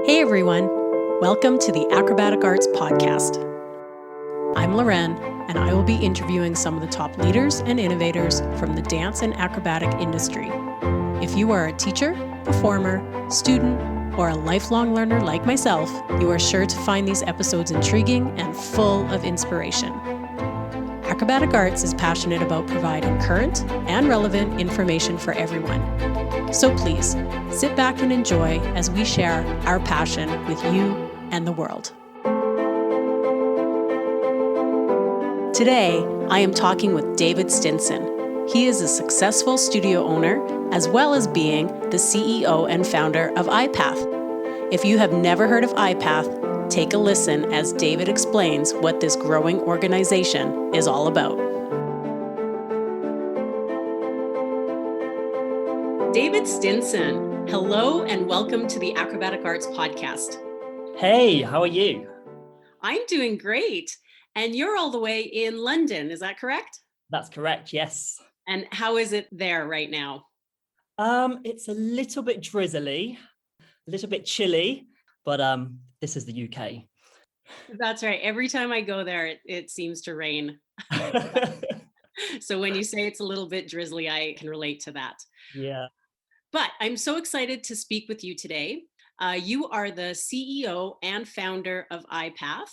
Hey everyone, welcome to the Acrobatic Arts Podcast. I'm Loren, and I will be interviewing some of the top leaders and innovators from the dance and acrobatic industry. If you are a teacher, performer, student, or a lifelong learner like myself, you are sure to find these episodes intriguing and full of inspiration. Acrobatic Arts is passionate about providing current and relevant information for everyone. So please, sit back and enjoy as we share our passion with you and the world. Today, I am talking with David Stinson. He is a successful studio owner, as well as being the CEO and founder of iPath. If you have never heard of iPath, take a listen as David explains what this growing organization is all about. David Stinson, hello and welcome to the Acrobatic Arts Podcast. Hey, how are you? I'm doing great. And you're all the way in London, is that correct? That's correct, yes. And how is it there right now? It's a little bit drizzly, a little bit chilly, but this is the UK. That's right. Every time I go there, it seems to rain. So when you say it's a little bit drizzly, I can relate to that. Yeah. But I'm so excited to speak with you today. You are the CEO and founder of iPath,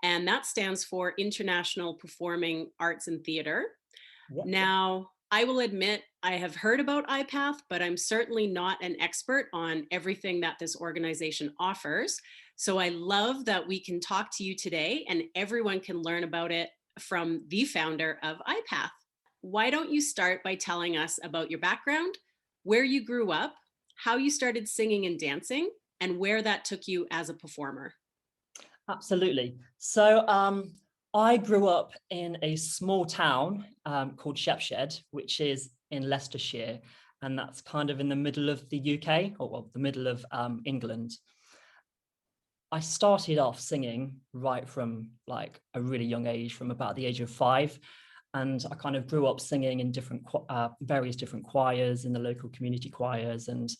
and that stands for International Performing Arts and Theatre. Yep. Now, I will admit I have heard about iPath, but I'm certainly not an expert on everything that this organization offers. So I love that we can talk to you today and everyone can learn about it from the founder of iPath. Why don't you start by telling us about your background, where you grew up, how you started singing and dancing, and where that took you as a performer? Absolutely. So I grew up in a small town called Shepshed, which is in Leicestershire, and that's kind of in the middle of the UK, or well, the middle of England. I started off singing right from like a really young age, from about the age of 5. And I kind of grew up singing in various different choirs, in the local community choirs. And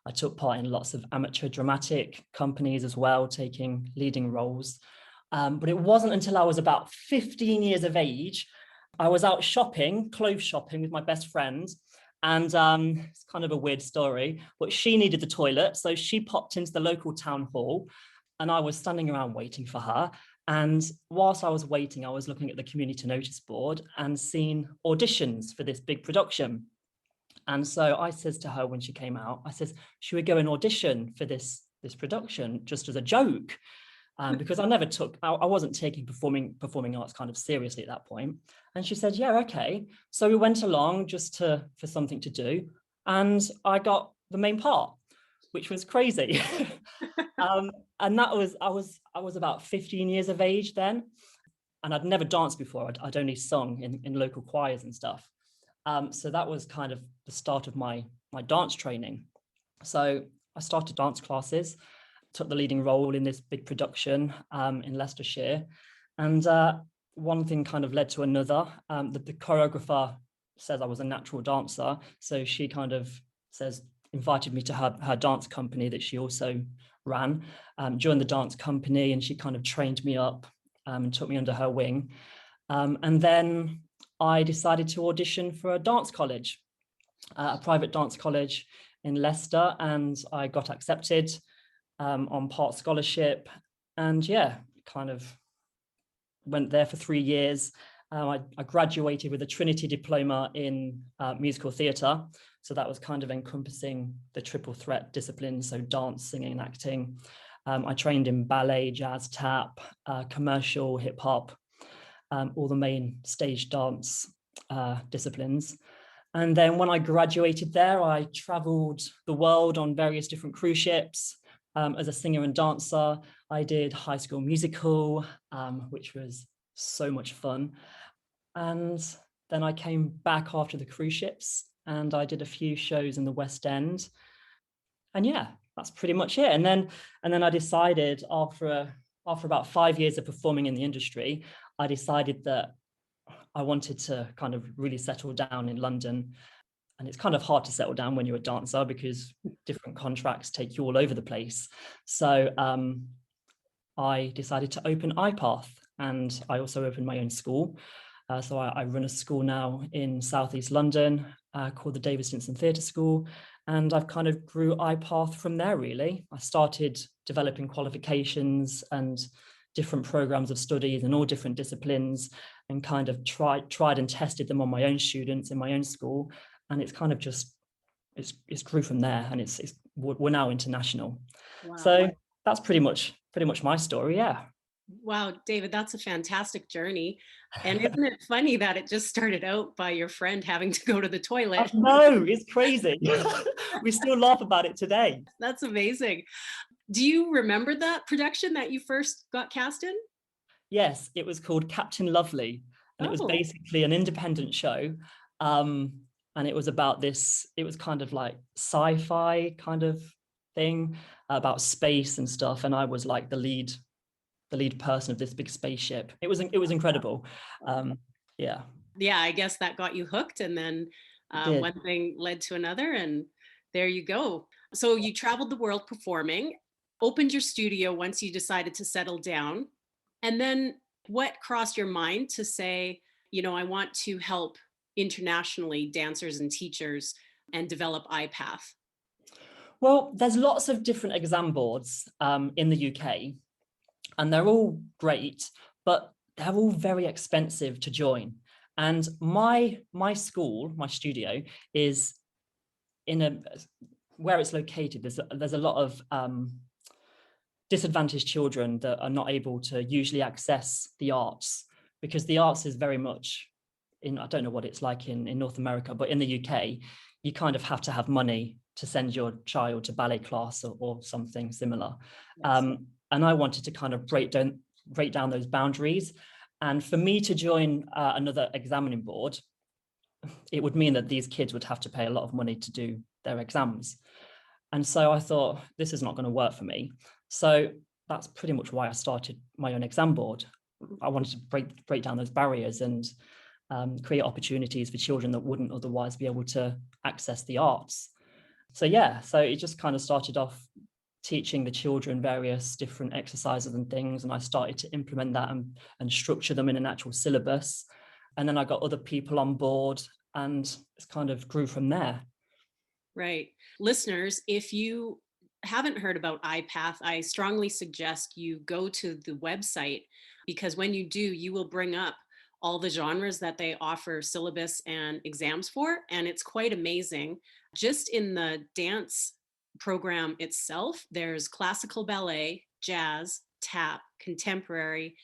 I took part in lots of amateur dramatic companies as well, taking leading roles. But it wasn't until I was about 15 years of age, I was out shopping, clothes shopping with my best friend. And it's kind of a weird story, but she needed the toilet. So she popped into the local town hall and I was standing around waiting for her. And whilst I was waiting, I was looking at the community notice board and seeing auditions for this big production. And so I says to her when she came out, I says, should we go and audition for this production just as a joke? Because I wasn't taking performing arts kind of seriously at that point. And she said, yeah, okay. So we went along just for something to do. And I got the main part, which was crazy. And that was, I was about 15 years of age then. And I'd never danced before. I'd only sung in local choirs and stuff. So that was kind of the start of my dance training. So I started dance classes, took the leading role in this big production in Leicestershire. And one thing kind of led to another. The choreographer says I was a natural dancer. So she kind of invited me to her dance company that she also ran, joined the dance company, and she kind of trained me up and took me under her wing. And then I decided to audition for a dance college, a private dance college in Leicester, and I got accepted on part scholarship. And yeah, kind of went there for 3 years. I graduated with a Trinity Diploma in musical theatre. So that was kind of encompassing the triple threat disciplines, so dance, singing, and acting. I trained in ballet, jazz, tap, commercial, hip hop, all the main stage dance disciplines. And then when I graduated there, I traveled the world on various different cruise ships as a singer and dancer. I did High School Musical, which was so much fun. And then I came back after the cruise ships and I did a few shows in the West End. And yeah, that's pretty much it. And then I decided after about 5 years of performing in the industry, I decided that I wanted to kind of really settle down in London and it's kind of hard to settle down when you're a dancer because different contracts take you all over the place. So I decided to open iPath, and I also opened my own school. So I run a school now in Southeast London called the Stinson Theatre School, and I've kind of grew iPath from there, really. I started developing qualifications and different programs of studies in all different disciplines, and kind of tried and tested them on my own students in my own school, and it's kind of just it's grew from there, and we're now international. Wow. So that's pretty much my story. Yeah. Wow, David, that's a fantastic journey. And isn't it funny that it just started out by your friend having to go to the toilet? No, it's crazy. We still laugh about it today. That's amazing. Do you remember that production that you first got cast in? Yes, it was called Captain Lovely, and it was basically an independent show. And it was about this, it was kind of like sci-fi kind of thing about space and stuff. And I was like the lead person of this big spaceship. It was incredible. Yeah, I guess that got you hooked, and then one thing led to another, and there you go. So you traveled the world performing, opened your studio once you decided to settle down, and then what crossed your mind to say, I want to help internationally dancers and teachers and develop iPath? Well, there's lots of different exam boards in the UK, and they're all great, but they're all very expensive to join. And my school, my studio, is where it's located. There's a lot of disadvantaged children that are not able to usually access the arts, because the arts is very much I don't know what it's like in North America, but in the UK, you kind of have to have money to send your child to ballet class or something similar. Yes. And I wanted to kind of break down those boundaries. And for me to join another examining board, it would mean that these kids would have to pay a lot of money to do their exams. And so I thought, this is not going to work for me. So that's pretty much why I started my own exam board. I wanted to break down those barriers and create opportunities for children that wouldn't otherwise be able to access the arts. So it just kind of started off teaching the children various different exercises and things, and I started to implement that and structure them in an actual syllabus. And then I got other people on board, and it's kind of grew from there. Right. Listeners, if you haven't heard about iPath, I strongly suggest you go to the website, because when you do, you will bring up all the genres that they offer syllabus and exams for, and it's quite amazing. Just in the dance program itself, there's classical ballet, jazz, tap, contemporary,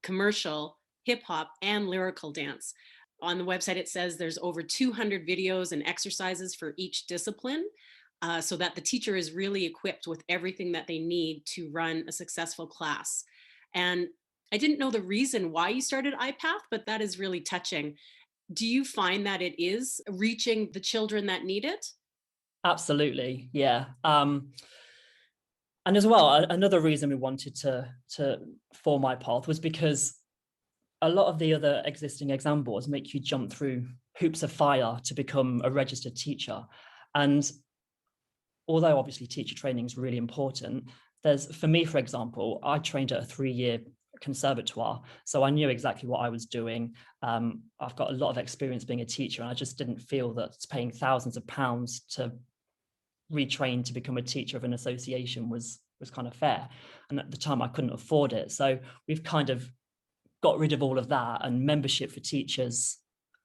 commercial, hip hop, and lyrical dance. On the website, it says there's over 200 videos and exercises for each discipline, so that the teacher is really equipped with everything that they need to run a successful class. And I didn't know the reason why you started iPath, but that is really touching. Do you find that it is reaching the children that need it? Absolutely, yeah. And as well, another reason we wanted to form iPath was because a lot of the other existing exam boards make you jump through hoops of fire to become a registered teacher. And although obviously teacher training is really important, for me, for example, I trained at a 3-year conservatoire, so I knew exactly what I was doing. I've got a lot of experience being a teacher, and I just didn't feel that paying thousands of pounds to retrain to become a teacher of an association was kind of fair. And at the time I couldn't afford it, so we've kind of got rid of all of that, and membership for teachers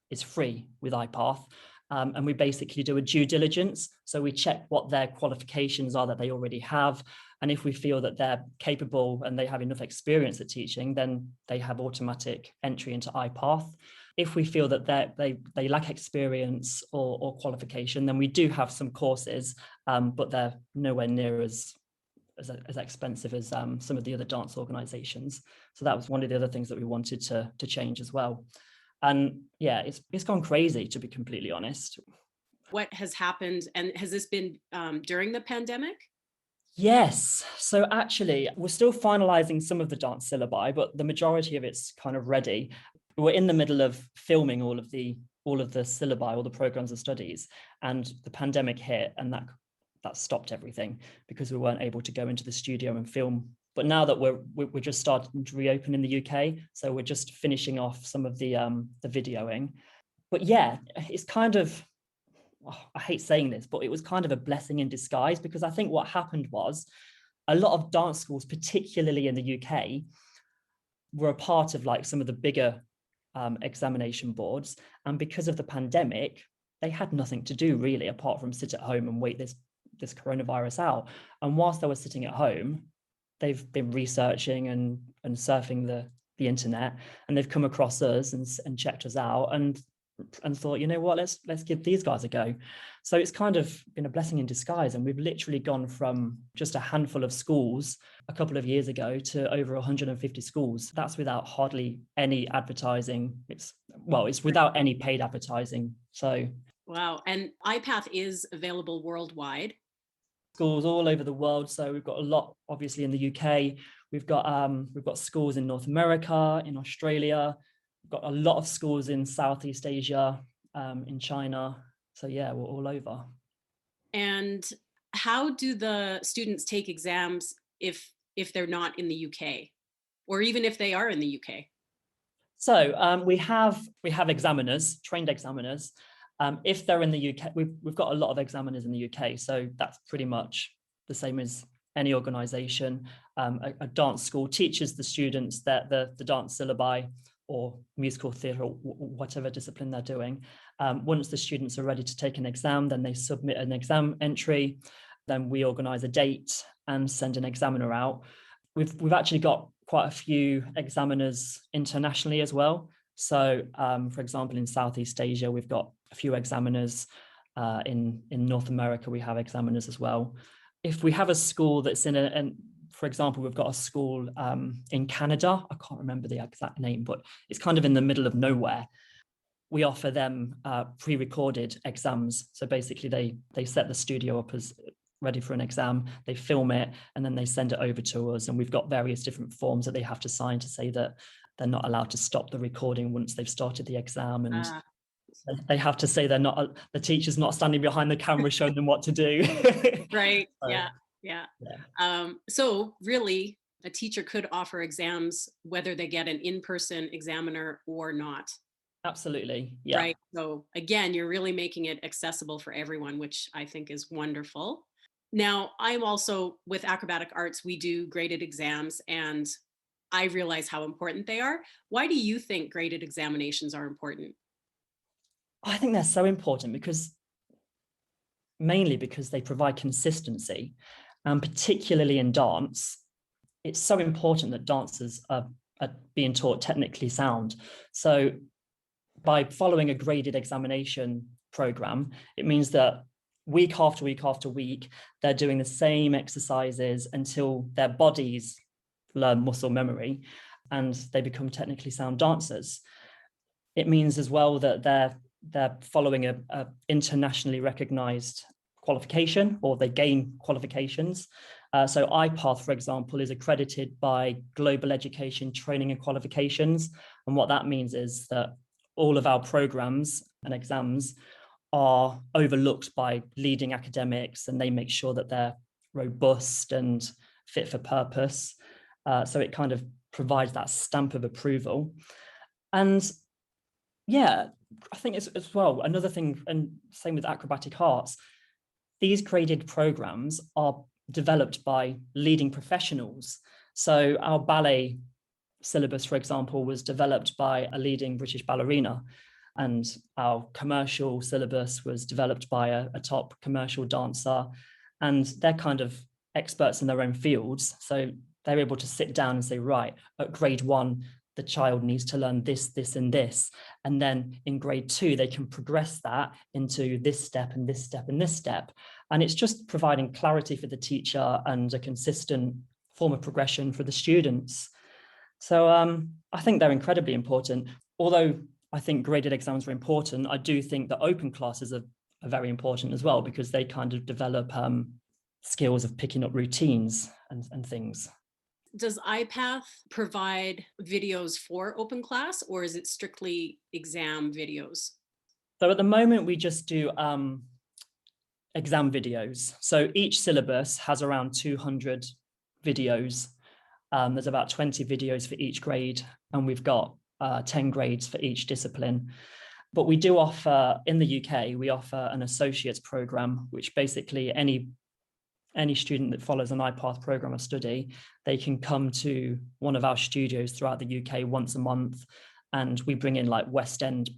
is free with iPath. And we basically do a due diligence. So we check what their qualifications are that they already have. And if we feel that they're capable and they have enough experience at teaching, then they have automatic entry into iPath. If we feel that they lack experience or qualification, then we do have some courses, but they're nowhere near as expensive as some of the other dance organizations. So that was one of the other things that we wanted to change as well. And yeah, it's gone crazy, to be completely honest. What has happened, and has this been during the pandemic? Yes. So actually, we're still finalizing some of the dance syllabi, but the majority of it's kind of ready. We're in the middle of filming all of the all of the syllabi, all the programs of studies, and the pandemic hit, and that stopped everything because we weren't able to go into the studio and film. But now that we're just starting to reopen in the UK, so we're just finishing off some of the videoing. But yeah, it's kind of, I hate saying this, but it was kind of a blessing in disguise, because I think what happened was a lot of dance schools, particularly in the UK, were a part of like some of the bigger examination boards. And because of the pandemic, they had nothing to do really apart from sit at home and wait this coronavirus out. And whilst they were sitting at home, they've been researching and surfing the internet, and they've come across us and checked us out and thought, you know what, let's give these guys a go. So it's kind of been a blessing in disguise, and we've literally gone from just a handful of schools a couple of years ago to over 150 schools. That's without hardly any advertising. It's without any paid advertising. So wow. And iPath is available worldwide. Schools all over the world. So we've got a lot, obviously, in the UK. We've got schools in North America, in Australia. We've got a lot of schools in Southeast Asia, in China. So yeah, we're all over. And how do the students take exams if they're not in the UK, or even if they are in the UK? So we have examiners, trained examiners. If they're in the UK, we've got a lot of examiners in the UK, so that's pretty much the same as any organisation. A dance school teaches the students that the dance syllabi or musical theatre or whatever discipline they're doing. Once the students are ready to take an exam, then they submit an exam entry. Then we organise a date and send an examiner out. We've actually got quite a few examiners internationally as well. So, for example, in Southeast Asia, we've got a few examiners. In North America, we have examiners as well. If we have a school that's for example, we've got a school in Canada. I can't remember the exact name, but it's kind of in the middle of nowhere. We offer them pre-recorded exams. So basically, they set the studio up as ready for an exam, they film it, and then they send it over to us. And we've got various different forms that they have to sign to say that they're not allowed to stop the recording once they've started the exam. And they have to say the teacher's not standing behind the camera showing them what to do. Right. Yeah. So really, a teacher could offer exams whether they get an in-person examiner or not. Absolutely. Yeah. Right. So again, you're really making it accessible for everyone, which I think is wonderful. Now, I'm also with Acrobatic Arts, we do graded exams, and I realize how important they are. Why do you think graded examinations are important? I think they're so important mainly because they provide consistency, and particularly in dance, it's so important that dancers are being taught technically sound. So by following a graded examination program, it means that week after week after week, they're doing the same exercises until their bodies learn muscle memory and they become technically sound dancers. It means as well that they're following a internationally recognized qualification, or they gain qualifications. So iPath, for example, is accredited by Global Education Training and Qualifications. And what that means is that all of our programs and exams are overlooked by leading academics, and they make sure that they're robust and fit for purpose. So it kind of provides that stamp of approval. And yeah, I think it's as well another thing, and same with acrobatic arts, these graded programs are developed by leading professionals. So our ballet syllabus, for example, was developed by a leading British ballerina, and our commercial syllabus was developed by a top commercial dancer, and they're kind of experts in their own fields. So they're able to sit down and say, right, at grade 1, the child needs to learn this, this, and this. And then in grade 2, they can progress that into this step and this step and this step. And it's just providing clarity for the teacher and a consistent form of progression for the students. So I think they're incredibly important. Although I think graded exams are important, I do think that open classes are very important as well, because they kind of develop skills of picking up routines and things. Does iPath provide videos for open class, or is it strictly exam videos? So at the moment, we just do exam videos. So each syllabus has around 200 videos. There's about 20 videos for each grade, and we've got 10 grades for each discipline. But we do offer, in the UK, we offer an associate's program, which basically any student that follows an iPath program of study, they can come to one of our studios throughout the UK once a month, and we bring in like West End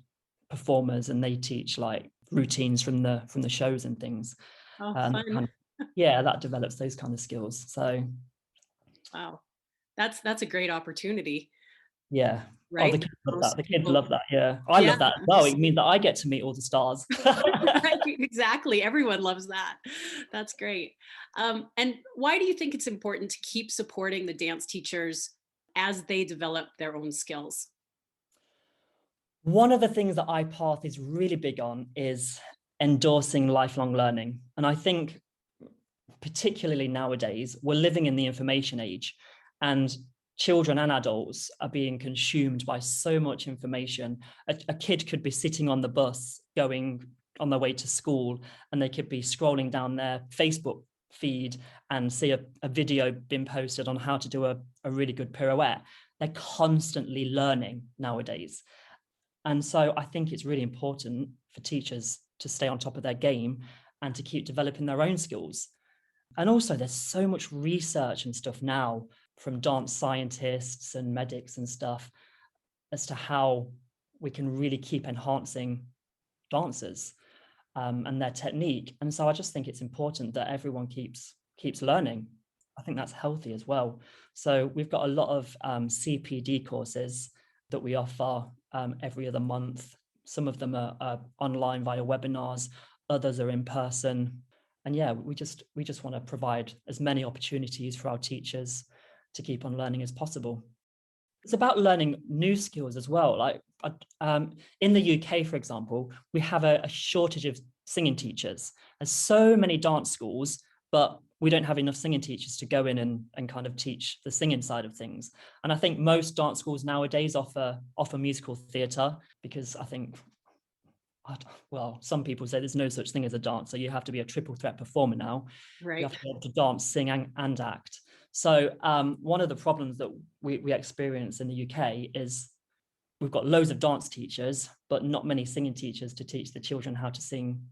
performers, and they teach like routines from the shows and things. Oh, fun. That develops those kind of skills. So wow, that's a great opportunity. Yeah. Right. Oh, the kids love that. The kids love that. Yeah. I love that as well. It means that I get to meet all the stars. Right, exactly. Everyone loves that. That's great. And why do you think it's important to keep supporting the dance teachers as they develop their own skills? One of the things that iPath is really big on is endorsing lifelong learning. And I think particularly nowadays, we're living in the information age, and children and adults are being consumed by so much information. A kid could be sitting on the bus going on their way to school, and they could be scrolling down their Facebook feed and see a video being posted on how to do a really good pirouette. They're constantly learning nowadays. And so I think it's really important for teachers to stay on top of their game and to keep developing their own skills. And also there's so much research and stuff now from dance scientists and medics and stuff as to how we can really keep enhancing dancers and their technique. And so I just think it's important that everyone keeps learning. I think that's healthy as well. So we've got a lot of Cpd courses that we offer every other month. Some of them are online via webinars, others are in person. And yeah, we just want to provide as many opportunities for our teachers to keep on learning as possible. It's about learning new skills as well. Like in the UK, for example, we have a shortage of singing teachers. There's so many dance schools, but we don't have enough singing teachers to go in and kind of teach the singing side of things. And I think most dance schools nowadays offer musical theatre, because I think, well, some people say there's no such thing as a dancer. You have to be a triple threat performer now. Right. You have to be able to dance, sing, and act. So one of the problems that we experience in the UK is we've got loads of dance teachers, but not many singing teachers to teach the children how to sing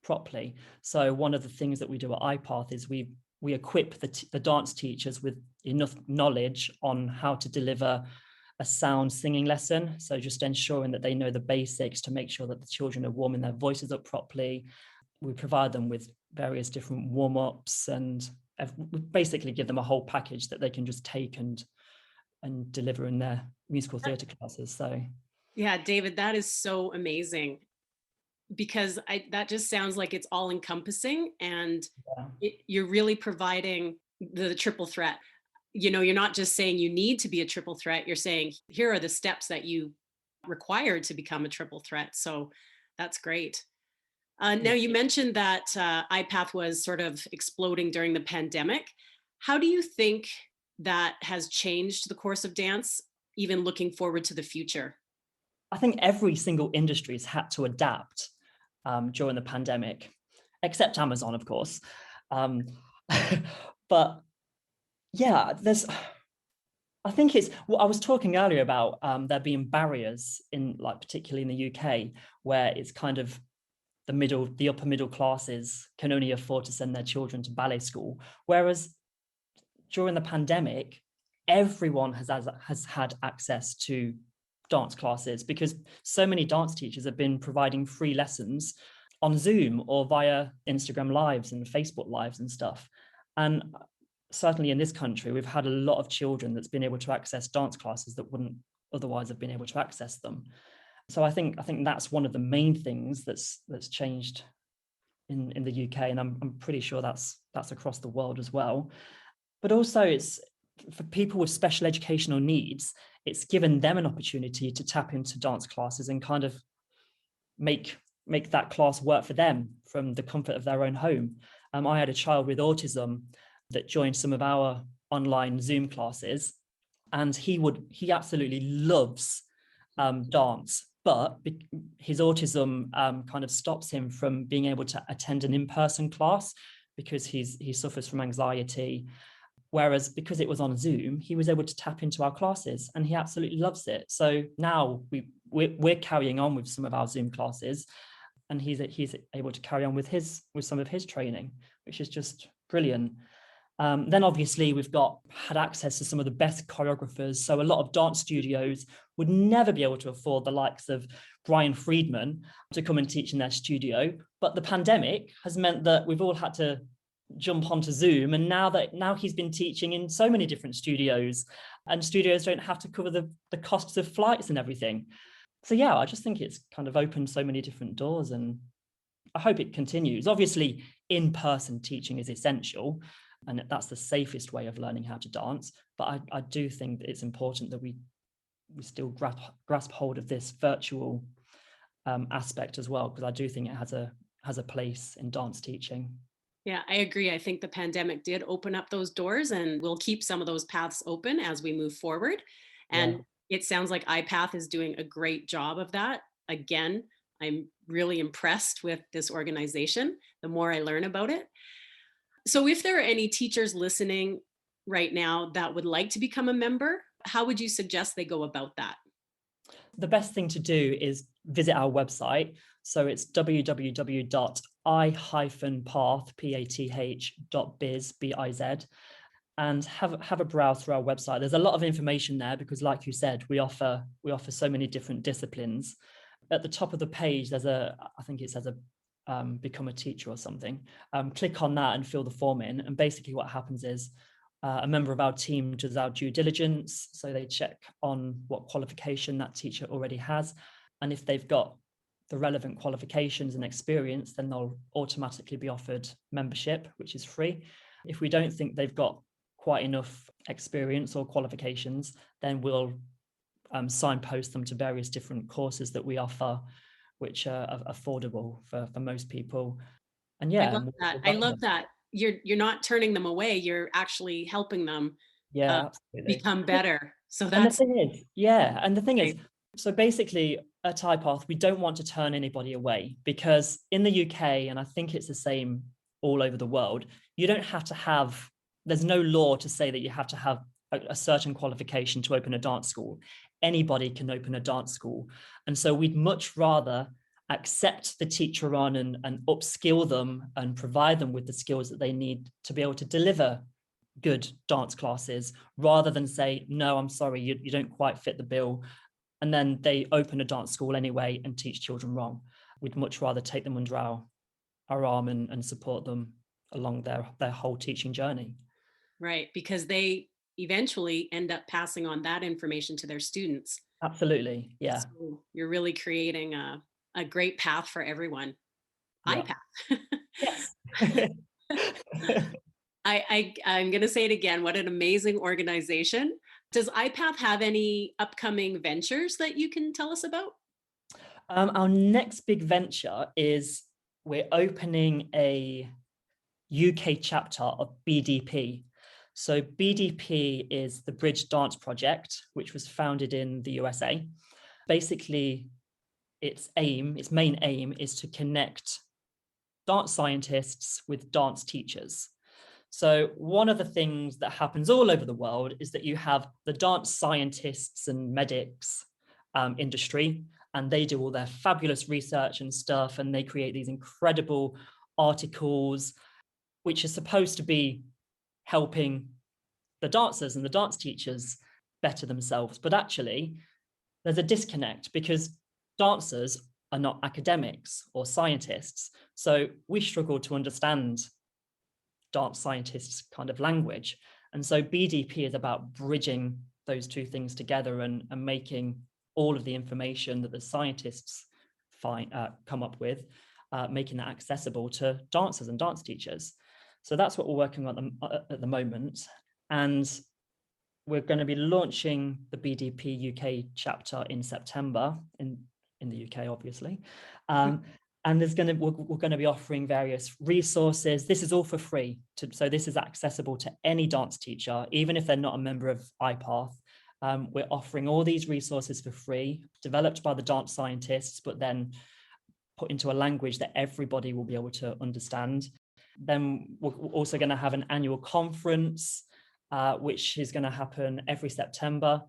properly. So one of the things that we do at iPath is we equip the dance teachers with enough knowledge on how to deliver a sound singing lesson. So just ensuring that they know the basics to make sure that the children are warming their voices up properly. We provide them with various different warm-ups, and we basically give them a whole package that they can just take and deliver in their musical theatre classes. So yeah, David, that is so amazing, because that just sounds like it's all encompassing, and you're really providing the triple threat. You know, you're not just saying you need to be a triple threat, you're saying here are the steps that you require to become a triple threat. So that's great. Now you mentioned that iPath was sort of exploding during the pandemic. How do you think that has changed the course of dance, even looking forward to the future? I think every single industry has had to adapt during the pandemic, except Amazon, of course. But yeah, I think it's, well, I was talking earlier about there being barriers in, like, particularly in the UK, where it's kind of the upper middle classes can only afford to send their children to ballet school. Whereas during the pandemic, everyone has had access to dance classes, because so many dance teachers have been providing free lessons on Zoom or via Instagram lives and Facebook lives and stuff. And certainly in this country, we've had a lot of children that's been able to access dance classes that wouldn't otherwise have been able to access them. So I think that's one of the main things that's changed in the UK, and I'm pretty sure that's across the world as well. But also, it's for people with special educational needs, it's given them an opportunity to tap into dance classes and kind of make that class work for them from the comfort of their own home. I had a child with autism that joined some of our online Zoom classes, and he absolutely loves dance. but his autism kind of stops him from being able to attend an in-person class because he suffers from anxiety. Whereas because it was on Zoom, he was able to tap into our classes and he absolutely loves it. So now we're carrying on with some of our Zoom classes, and he's able to carry on with some of his training, which is just brilliant. Then obviously we've had access to some of the best choreographers. So a lot of dance studios would never be able to afford the likes of Brian Friedman to come and teach in their studio. But the pandemic has meant that we've all had to jump onto Zoom. And now he's been teaching in so many different studios, and studios don't have to cover the costs of flights and everything. So yeah, I just think it's kind of opened so many different doors, and I hope it continues. Obviously, in-person teaching is essential, and that's the safest way of learning how to dance. But I do think that it's important that we still grasp hold of this virtual aspect as well, because I do think it has a place in dance teaching. Yeah, I agree. I think the pandemic did open up those doors, and we'll keep some of those paths open as we move forward. And it sounds like iPath is doing a great job of that. Again, I'm really impressed with this organization the more I learn about it. So if there are any teachers listening right now that would like to become a member, how would you suggest they go about that? The best thing to do is visit our website. So it's www.i-path.biz, B-I-Z, and have a browse through our website. There's a lot of information there because, like you said, we offer so many different disciplines. At the top of the page, I think it says become a teacher or something. Click on that and fill the form in. And basically what happens is a member of our team does our due diligence. So they check on what qualification that teacher already has. And if they've got the relevant qualifications and experience, then they'll automatically be offered membership, which is free. If we don't think they've got quite enough experience or qualifications, then we'll signpost them to various different courses that we offer, which are affordable for most people. And yeah, I love that. You're not turning them away. You're actually helping them become better. So that's and the thing is, so basically at iPath, we don't want to turn anybody away, because in the UK, and I think it's the same all over the world, you don't have to have, there's no law to say that you have to have a certain qualification to open a dance school. Anybody can open a dance school. And so we'd much rather accept the teacher on and upskill them and provide them with the skills that they need to be able to deliver good dance classes, rather than say, no, I'm sorry, you don't quite fit the bill. And then they open a dance school anyway and teach children wrong. We'd much rather take them under our arm and support them along their whole teaching journey. Right, because they eventually end up passing on that information to their students. Absolutely, yeah. So you're really creating a great path for everyone. Yeah. iPath. Yes. I'm going to say it again. What an amazing organization. Does iPath have any upcoming ventures that you can tell us about? Our next big venture is we're opening a UK chapter of BDP. So BDP is the Bridge Dance Project, which was founded in the USA. Basically, its main aim is to connect dance scientists with dance teachers. So one of the things that happens all over the world is that you have the dance scientists and medics industry, and they do all their fabulous research and stuff, and they create these incredible articles, which are supposed to be helping the dancers and the dance teachers better themselves. But actually, there's a disconnect, because dancers are not academics or scientists. So we struggle to understand dance scientists' kind of language. And so BDP is about bridging those two things together and making all of the information that the scientists come up with, making that accessible to dancers and dance teachers. So that's what we're working on at the moment. And we're going to be launching the BDP UK chapter in September in the UK, obviously. And we're going to be offering various resources. This is all for free. So this is accessible to any dance teacher, even if they're not a member of iPath. We're offering all these resources for free, developed by the dance scientists, but then put into a language that everybody will be able to understand. Then we're also going to have an annual conference, which is going to happen every September.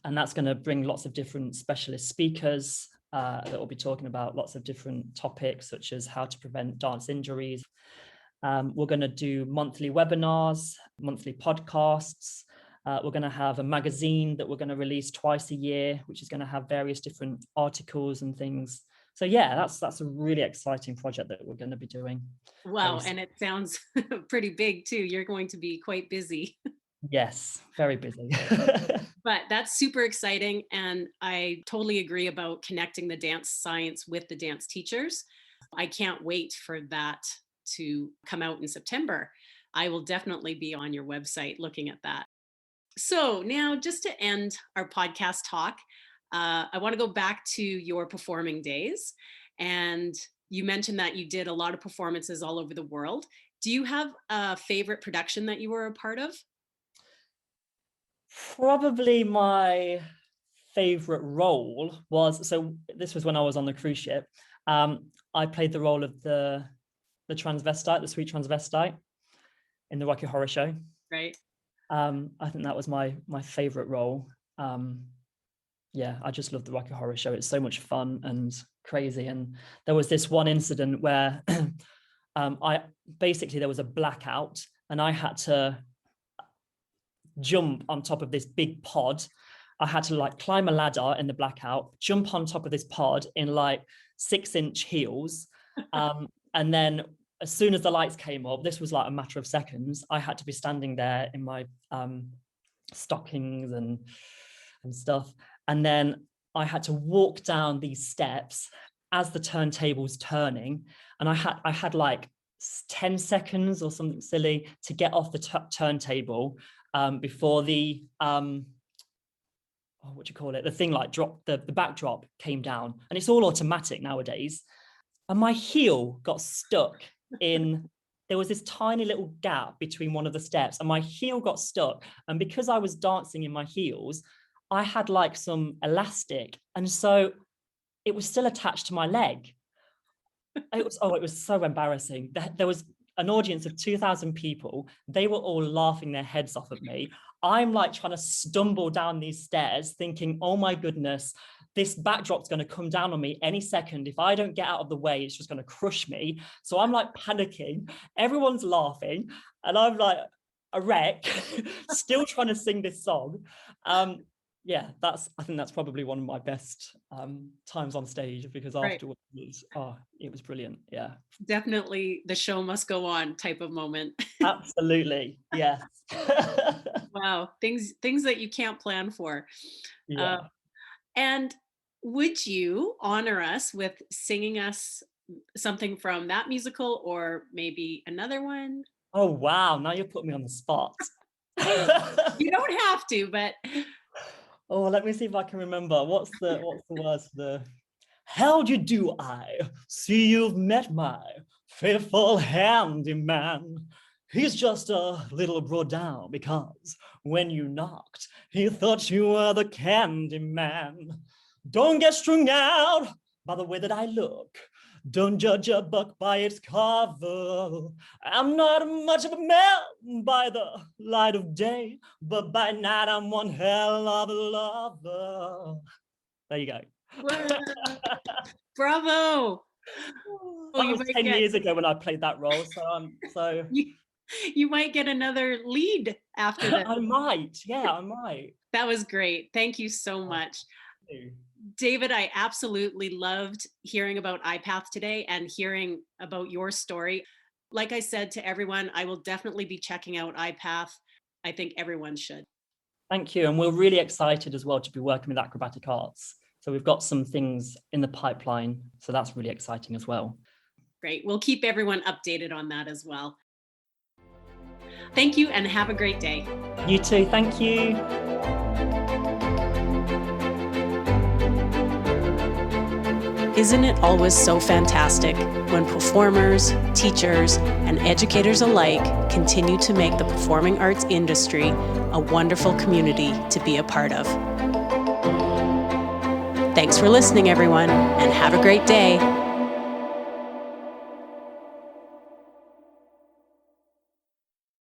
And that's going to bring lots of different specialist speakers that will be talking about lots of different topics, such as how to prevent dance injuries. We're going to do monthly webinars, monthly podcasts. We're going to have a magazine that we're going to release twice a year, which is going to have various different articles and things. So yeah, that's a really exciting project that we're going to be doing. Wow, and it sounds pretty big too. You're going to be quite busy. Yes, very busy. But that's super exciting. And I totally agree about connecting the dance science with the dance teachers. I can't wait for that to come out in September. I will definitely be on your website looking at that. So now, just to end our podcast talk, I want to go back to your performing days. And you mentioned that you did a lot of performances all over the world. Do you have a favorite production that you were a part of? Probably my favorite role was, so this was when I was on the cruise ship. I played the role of the transvestite, the sweet transvestite in the Rocky Horror Show. Right. I think that was my favorite role. Yeah, I just love the Rocky Horror Show. It's so much fun and crazy. And there was this one incident where there was a blackout and I had to jump on top of this big pod. I had to climb a ladder in the blackout, jump on top of this pod in 6-inch heels. And then as soon as the lights came up, this was a matter of seconds, I had to be standing there in my stockings and stuff. And then I had to walk down these steps as the turntable's turning. And I had 10 seconds or something silly to get off the turntable before the the thing dropped, the backdrop came down, and it's all automatic nowadays. And my heel got stuck in, there was this tiny little gap between one of the steps, and my heel got stuck. And because I was dancing in my heels, I had some elastic, and so it was still attached to my leg. It was so embarrassing. There was an audience of 2,000 people. They were all laughing their heads off at me. I'm trying to stumble down these stairs thinking, oh my goodness, this backdrop's going to come down on me any second. If I don't get out of the way, it's just going to crush me. So I'm panicking. Everyone's laughing. And I'm a wreck, still trying to sing this song. Yeah, I think that's probably one of my best times on stage, because afterwards, it was brilliant. Yeah, definitely the show must go on type of moment. Absolutely, yes. Wow, things that you can't plan for. Yeah. And would you honor us with singing us something from that musical, or maybe another one? Oh wow! Now you're putting me on the spot. You don't have to, but. Oh, let me see if I can remember. What's the words for the... How do you do, I see you've met my faithful handyman. He's just a little brought down because when you knocked, he thought you were the candy man. Don't get strung out by the way that I look. Don't judge a book by its cover. I'm not much of a man by the light of day, but by night I'm one hell of a lover. There you go. Bravo. That was 10 years ago when I played that role. So you might get another lead after that. I might. Yeah, I might. That was great. Thank you so much. Thank you. David, I absolutely loved hearing about iPath today and hearing about your story. Like I said to everyone, I will definitely be checking out iPath. I think everyone should. Thank you. And we're really excited as well to be working with Acrobatic Arts. So we've got some things in the pipeline. So that's really exciting as well. Great. We'll keep everyone updated on that as well. Thank you and have a great day. You too. Thank you. isn't it always so fantastic when performers, teachers, and educators alike continue to make the performing arts industry a wonderful community to be a part of? Thanks for listening, everyone, and have a great day.